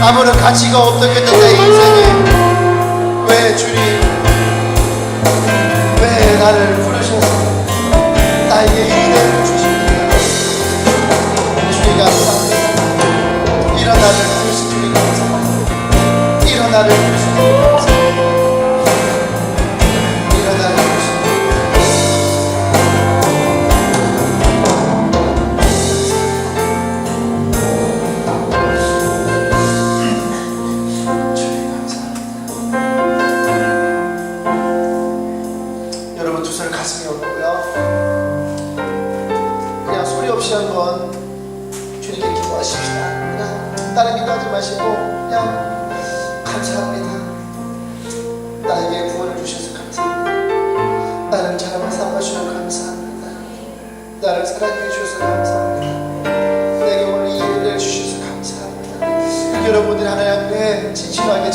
아무런 가치가 없던 내 인생에 왜 주님, 왜 나를 부르셔서 나에게 이 은혜를 주십니다. 주님 감사합니다. 이런 나를 부르신 주님 감사합니다. 이런 나를 부르신 주님 감사합니다. 이런 나를 부르신 주님 감사합니다. 여러분 두 손을 가슴에 얹고요. 그냥 소리 없이 한번 주님께 기도하십시다. 그냥 다른 기도하지 마시고 그냥 감사합니다. 나에게 구원을 주셔서 감사합니다. 나를 자랑을 삼아주셔서 감사합니다. 나를 사랑해 주셔서 감사합니다. 내게 오늘 이 은혜를 주셔서 감사합니다. 여러분들 하나님 앞에 진실하게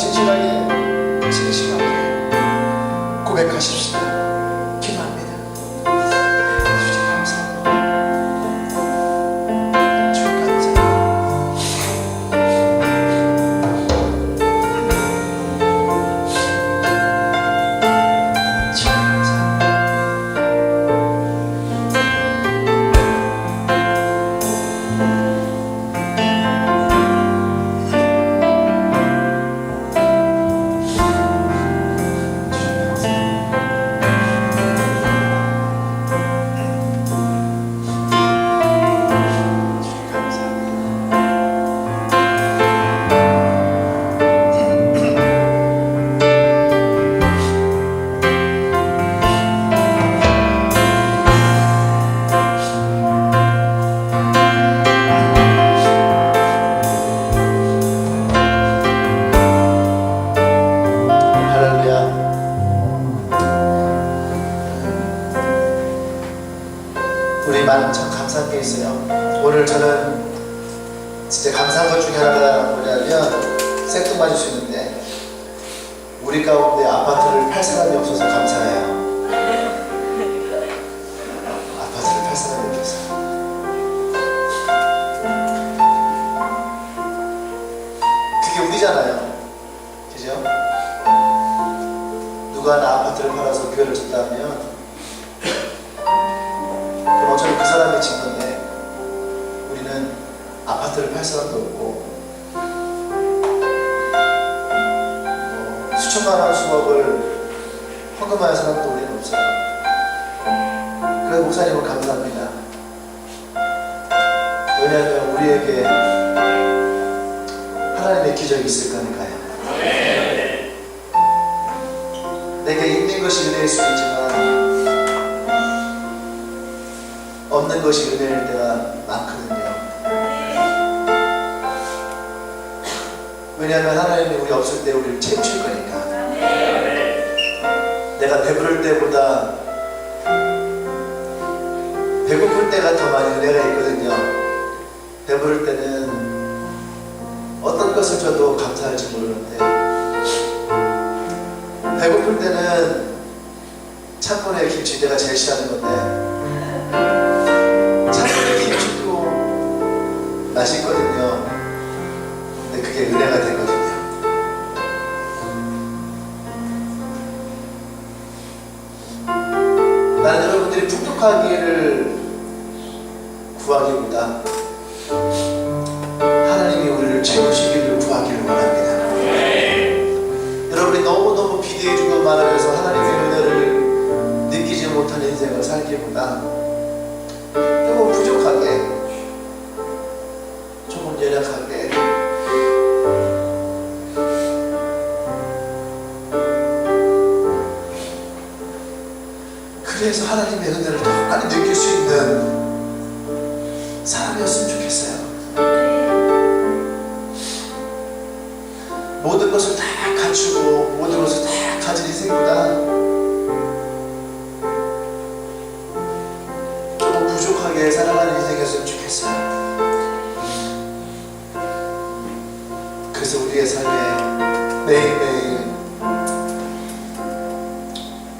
고백하십시다. 기도합니다. 주님 감사합니다. 주님 감사합니다. 주님 감사합니다. 주님 감사합니다. 할렐루야. 우리 많은 참 감사한 게 있어요. 오늘 저는 진짜 감사한 것 중에 하나가 뭐냐면 생뚱맞을 수 있는데 우리 가운데 아파트를 팔 사람이 없어서 감사해요. 아파트를 팔 사람이 없어서. 그게 우리잖아요. 그죠? 누가 나 아파트를 팔아서 교회를 줬다면 그럼 어차피 그 사람이 진 건데 우리는 아파트를 팔 사람도 없고 수천만 원 수억을 헌금할 사람도 우리는 없어요. 그래서 목사님은 감사합니다. 왜냐하면 우리에게 하나님의 기적이 있을 거니까요. 내게 있는 것이 은혜일 수도 있지만 없는 것이 은혜일 때가 많거든요. 왜냐하면 하나님이 우리 없을 때 우리를 채우실 거니까. 내가 배부를 때보다 배고플 때가 더 많이 은혜가 있거든요. 배부를 때는 어떤 것을 줘도 감사할지 모르는데 배고플 때는 찬물에 김치 내가 제일 싫어하는 건데 찬물에 김치도 맛있거든요. 근데 그게 은혜가 되거든요. 나는 여러분들이 풍족하기를 구하기보다 하나님이 우리를 채우시기를 구하기를 원합니다. 여러분이 너무너무 비대해주고 말하면서 하나님의 은혜를 느끼지 못한 인생을 살기보다 조금 부족하게 조금 연약하게 그래서 하나님의 은혜를 더 많이 느낄 수 있는 사람이었으면 좋겠어요. 모든 것을 다 갖추고 모든 것을 다 가진 인생보다 조금 부족하게 살아가는 인생이었으면 좋겠어요. 그래서 우리의 삶에 매일매일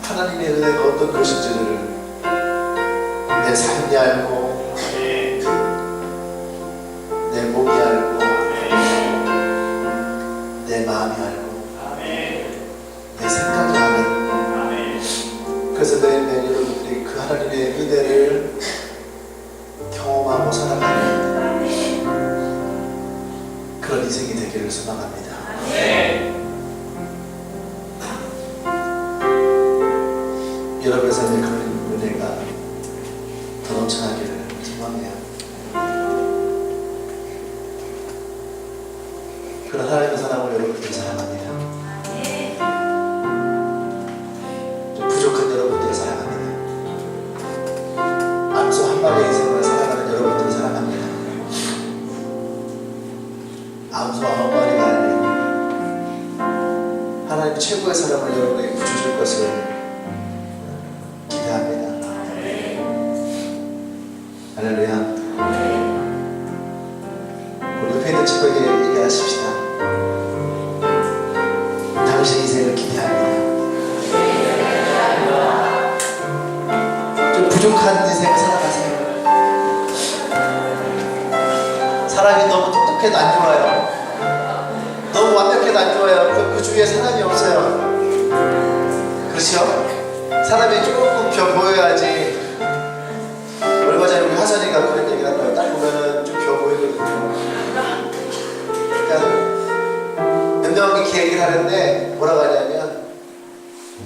하나님의 은혜가 어떤 것인지를 내 삶이 알고 내 몸이 알고 내 마음이 알고 내 생각이 아는 그래서 매일매일 여러분의 삶에 그런 은혜가 더 넘쳐나기를 소망해요. 그런 하나님의 사랑을 여러분들이 사랑합니다. 좀 부족한 여러분들이 사랑합니다. 암소 한 마리의 인생을 사랑하는 여러분들이 사랑합니다. 암소 9마리가 아닌 하나님 최고의 사랑을 여러분에게 부어줄 것을 기대합니다. 할렐루야. 우리 옆에 있는 친구에게 얘기하십시다. 당신 인생을 기대합니다. 좀 부족한 인생을 살아가세요. 사람이 너무 똑똑해도 안 좋아요. 너무 완벽해도 안 좋아요. 그 주위에 사람이 없어요. 그렇죠? 사람이 조금 벼 보여야지. 얼마 전에 우리 하선이가 그런 얘기를 한다고 딱 보면은 좀 벼 보이거든요. 그러니까 명명하게 얘기를 하는데 뭐라고 하냐면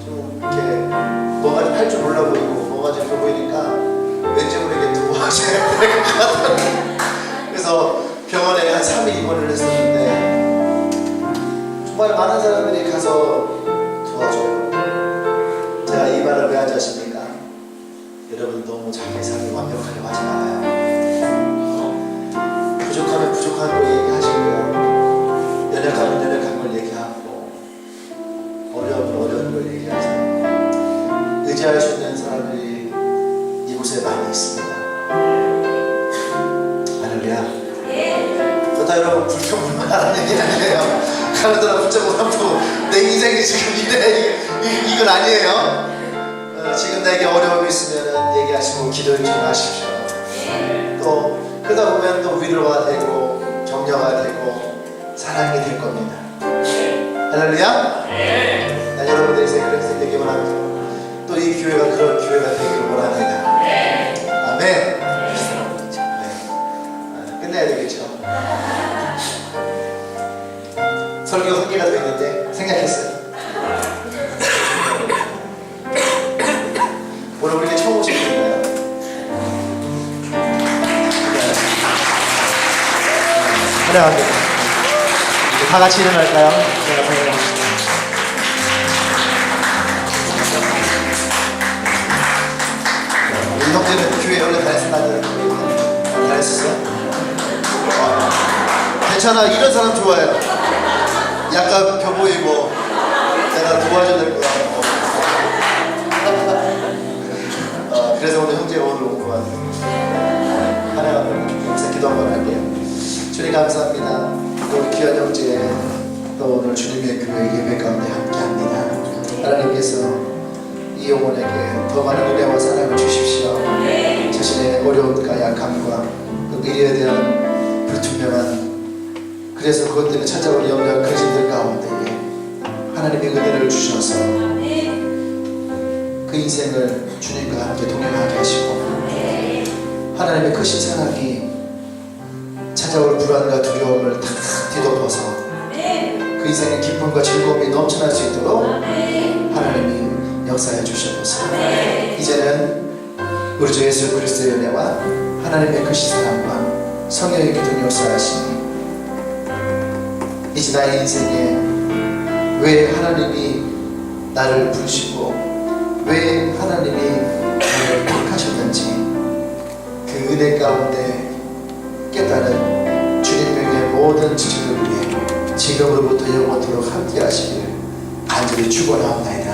좀 이렇게 뭐가 좀 할 줄 몰라 보이고 뭐가 좀 벼 보이니까 왠지 모르게 도와줘야 될 것 같아요. 그래서 병원에 한 3일 입원을 했었는데 정말 많은 사람들이 가서 도와줘요. 제가 이 말을 왜 하지 않습니까? 여러분 너무 자기 삶이 완벽하려고 하지 말아요. 부족하면 부족한 걸 얘기하시고요. 연약하면 연약한 걸 얘기하고 어려우면 어려운 걸 얘기하세요. 의지할 수 있는 사람들이 이곳에 많이 있습니다. 할렐루야. 그렇다 여러분 불평불만하는 얘기는 아니에요. 가느다라 붙잡고 내 인생이 지금 이래 이건 아니에요. 지금 내게 어려움이 있으면 얘기하시고 기도 좀 하십시오. 또 그러다 보면 또 위로가 되고 격려가 되고 사랑이 될 겁니다. 할렐루야. 난 여러분들의 인생이 그렇게 되기 원합니다. 또 이 교회가 그런 교회가 되기를 원합니다. 아멘. 끝내야 되겠죠. 설교 한 개가 더 있는데 생각했어요. 오늘 우리가 처음 오신 분인가요? 환영합니다. 다 같이 일어날까요? 우리 형제는 교회 원래 다녔었나요? 다녔었어요? 괜찮아. 이런 사람 좋아해요. 약간 펴 보이고 내가 도와줘야 될 거야. 그래서 오늘 형제가 오늘 온 것 같아요. 환영합니다. 여기서 기도 한번 할게요. 주님 감사합니다. 또 우리 귀한 형제 또 오늘 주님의 교회 예배 가운데 함께합니다. 하나님께서 이 영혼에게 더 많은 은혜와 사랑을 주십시오. 자신의 어려움과 약함과 또 미래에 대한 불투명한 그래서 그것들을 찾아오는 영광 그리스도들 가운데에 하나님의 은혜를 주셔서 그 인생을 주님과 함께 동행하게 하시고 하나님의 크신 사랑이 찾아올 불안과 두려움을 다 뒤덮어서 그 인생의 기쁨과 즐거움이 넘쳐날 수 있도록 하나님이 역사해 주셔서 이제는 우리 주 예수 그리스도의 은혜와 하나님의 크신 사랑과 성령의 기둥 역사하시니 이제 나의 인생에 왜 하나님이 나를 부르시고 왜 하나님이 나를 택하셨는지 그 은혜 가운데 깨달은 주님의 모든 지식을 위해 지금으로부터 영원토록 함께 하시기를 간절히 축원하옵나이다.